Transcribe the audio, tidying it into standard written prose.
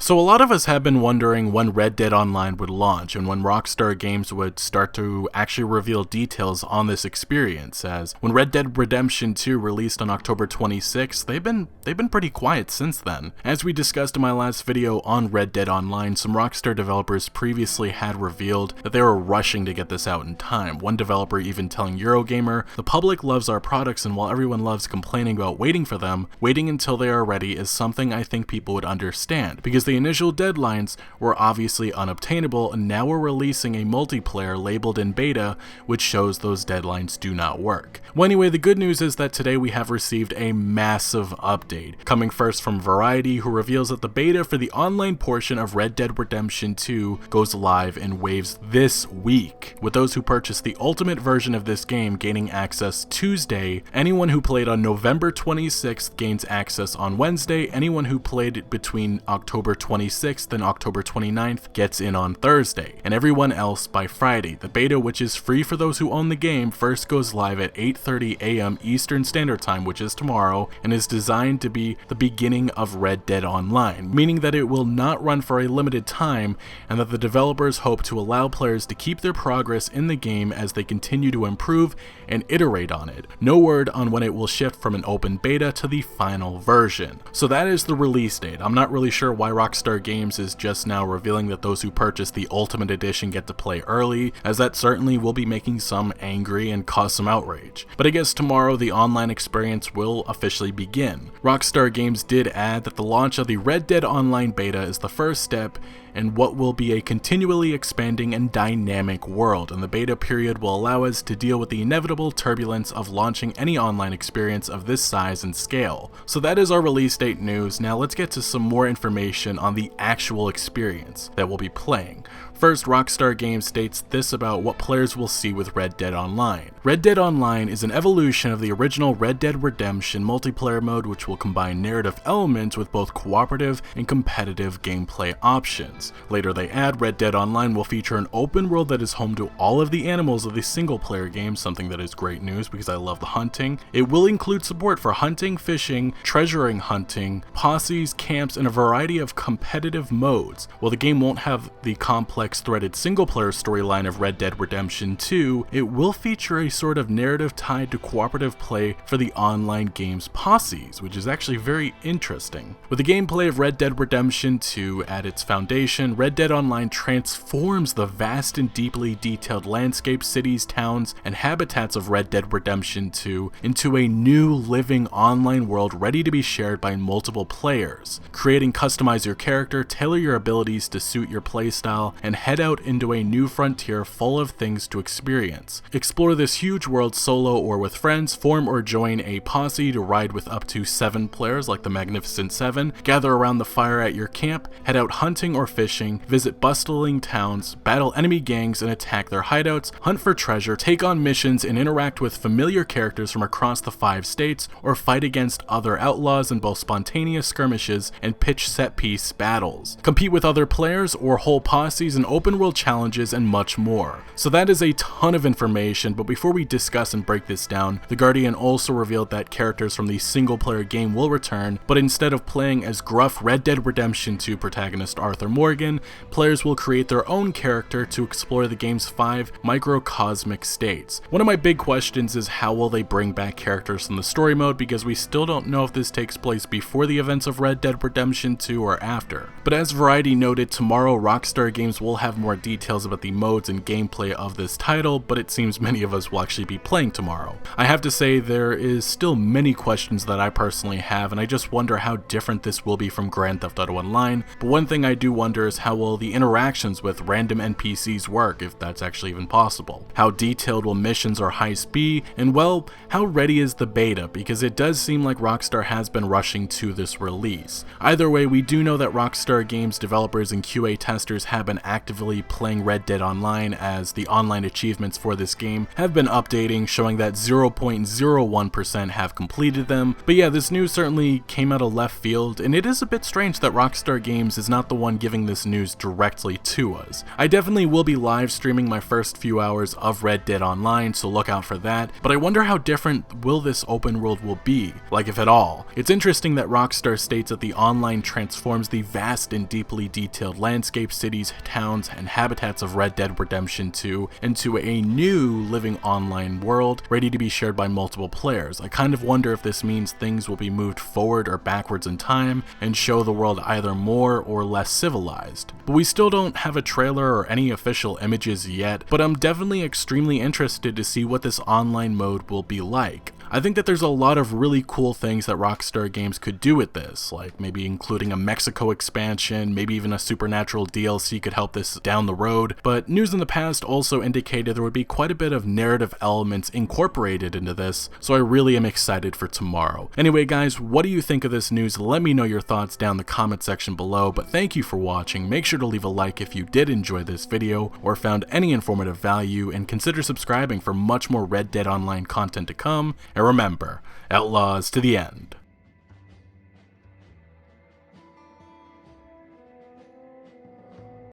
So a lot of us have been wondering when Red Dead Online would launch and when Rockstar Games would start to actually reveal details on this experience, as when Red Dead Redemption 2 released on October 26th, they've been pretty quiet since then. As we discussed in my last video on Red Dead Online, some Rockstar developers previously had revealed that they were rushing to get this out in time, one developer even telling Eurogamer, "The public loves our products, and while everyone loves complaining about waiting for them, waiting until they are ready is something I think people would understand, because the initial deadlines were obviously unobtainable, and now we're releasing a multiplayer labeled in beta, which shows those deadlines do not work." Well, anyway, the good news is that today we have received a massive update, coming first from Variety, who reveals that the beta for the online portion of Red Dead Redemption 2 goes live in waves this week, with those who purchase the ultimate version of this game gaining access Tuesday. Anyone who played on November 26th gains access on Wednesday. Anyone who played between October 26th and October 29th gets in on Thursday, and everyone else by Friday. The beta, which is free for those who own the game, first goes live at 8:30 a.m. Eastern Standard Time, which is tomorrow, and is designed to be the beginning of Red Dead Online, meaning that it will not run for a limited time, and that the developers hope to allow players to keep their progress in the game as they continue to improve and iterate on it. No word on when it will shift from an open beta to the final version. So that is the release date. I'm not really sure why Rockstar Games is just now revealing that those who purchase the Ultimate Edition get to play early, as that certainly will be making some angry and cause some outrage. But I guess tomorrow the online experience will officially begin. Rockstar Games did add that the launch of the Red Dead Online beta is the first step in what will be a continually expanding and dynamic world, and the beta period will allow us to deal with the inevitable turbulence of launching any online experience of this size and scale. So that is our release date news. Now let's get to some more information on the actual experience that we'll be playing. First, Rockstar Games states this about what players will see with Red Dead Online. Red Dead Online is an evolution of the original Red Dead Redemption multiplayer mode, which will combine narrative elements with both cooperative and competitive gameplay options. Later they add, Red Dead Online will feature an open world that is home to all of the animals of the single player game, something that is great news because I love the hunting. It will include support for hunting, fishing, treasuring hunting, posses, camps, and a variety of competitive modes. While the game won't have the complex threaded single-player storyline of Red Dead Redemption 2, it will feature a sort of narrative tied to cooperative play for the online game's posses, which is actually very interesting. With the gameplay of Red Dead Redemption 2 at its foundation, Red Dead Online transforms the vast and deeply detailed landscapes, cities, towns, and habitats of Red Dead Redemption 2 into a new living online world ready to be shared by multiple players. Create and customize your character, tailor your abilities to suit your playstyle, and head out into a new frontier full of things to experience. Explore this huge world solo or with friends, form or join a posse to ride with up to 7 players like the Magnificent 7, gather around the fire at your camp, head out hunting or fishing, visit bustling towns, battle enemy gangs and attack their hideouts, hunt for treasure, take on missions and interact with familiar characters from across the 5 states, or fight against other outlaws in both spontaneous skirmishes and pitch set-piece battles. Compete with other players or whole posses in open world challenges, and much more. So that is a ton of information, but before we discuss and break this down, The Guardian also revealed that characters from the single player game will return, but instead of playing as gruff Red Dead Redemption 2 protagonist Arthur Morgan, players will create their own character to explore the game's 5 microcosmic states. One of my big questions is how will they bring back characters from the story mode, because we still don't know if this takes place before the events of Red Dead Redemption 2 or after. But as Variety noted, tomorrow Rockstar Games will have more details about the modes and gameplay of this title, but it seems many of us will actually be playing tomorrow. I have to say there is still many questions that I personally have, and I just wonder how different this will be from Grand Theft Auto Online, but one thing I do wonder is how will the interactions with random NPCs work, if that's actually even possible. How detailed will missions or heists be, and well, how ready is the beta, because it does seem like Rockstar has been rushing to this release. Either way, we do know that Rockstar Games developers and QA testers have been actively actively playing Red Dead Online, as the online achievements for this game have been updating, showing that 0.01% have completed them. But yeah, this news certainly came out of left field, and it is a bit strange that Rockstar Games is not the one giving this news directly to us. I definitely will be live streaming my first few hours of Red Dead Online, so look out for that, but I wonder how different will this open world will be, like if at all. It's interesting that Rockstar states that the online transforms the vast and deeply detailed landscapes, cities, towns, and habitats of Red Dead Redemption 2 into a new living online world ready to be shared by multiple players. I kind of wonder if this means things will be moved forward or backwards in time and show the world either more or less civilized. But we still don't have a trailer or any official images yet, but I'm definitely extremely interested to see what this online mode will be like. I think that there's a lot of really cool things that Rockstar Games could do with this, like maybe including a Mexico expansion, maybe even a supernatural DLC could help this down the road, but news in the past also indicated there would be quite a bit of narrative elements incorporated into this, so I really am excited for tomorrow. Anyway guys, what do you think of this news? Let me know your thoughts down in the comment section below, but thank you for watching. Make sure to leave a like if you did enjoy this video or found any informative value, and consider subscribing for much more Red Dead Online content to come. And remember, Outlaws to the end.